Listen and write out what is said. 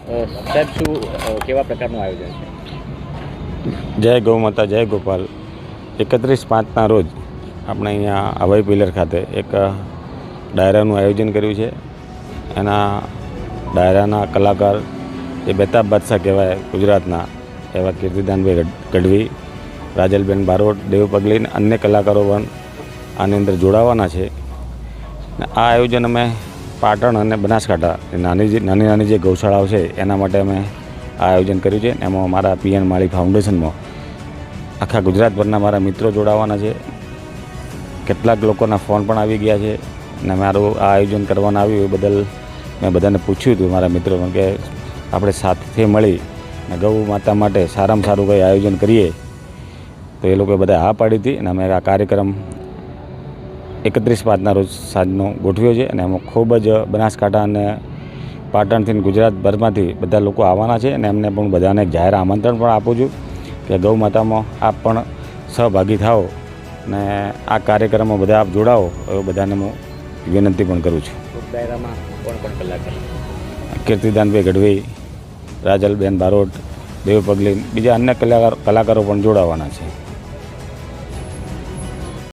સાહેબ શું કેવા પ્રકારનું આયોજન છે? જય ગૌ માતા જય ગોપાલ 31/5ના રોજ આપણે અહીંયા હવાઈ પિલર ખાતે એક ડાયરાનું આયોજન કર્યું છે. એના ડાયરાના કલાકાર જે બેતાબ બાદશાહ કહેવાય ગુજરાતના એવા કીર્તિદાનભાઈ ગઢવી, રાજલબેન બારોટ, દેવ પગલી અને અન્ય કલાકારો પણ આની અંદર જોડાવાના છે. આ આયોજન અમે પાટણ અને બનાસકાંઠા નાની જે ગૌશાળાઓ છે એના માટે અમે આ આયોજન કર્યું છે. એમાં મારા પીએન માળી ફાઉન્ડેશનમાં આખા ગુજરાતભરના મારા મિત્રો જોડાવાના છે. કેટલાક લોકોના ફોન પણ આવી ગયા છે અને મારું આ આયોજન કરવાનું આવ્યું એ બદલ મેં બધાને પૂછ્યું હતું મારા મિત્રોને કે આપણે સાથે મળી અને ગૌ માતા માટે સારામાં સારું કંઈ આયોજન કરીએ. તો એ લોકોએ બધા હા પાડી હતી અને અમે આ કાર્યક્રમ 31/5ના રોજ સાંજનો ગોઠવ્યો છે. અને એમાં ખૂબ જ બનાસકાંઠા અને પાટણથી ગુજરાતભરમાંથી બધા લોકો આવવાના છે. અને એમને પણ બધાને જાહેર આમંત્રણ પણ આપું છું કે ગૌ માતામાં આપ પણ સહભાગી થાઓ અને આ કાર્યક્રમમાં બધા આપ જોડાઓ એવું બધાને હું વિનંતી પણ કરું છું. ડાયરામાં કોણ કલાકાર? કીર્તિદાનભાઈ ગઢવી, રાજલબેન બારોટ, દેવ પગલી, બીજા અન્ય કલાકારો પણ જોડાવાના છે.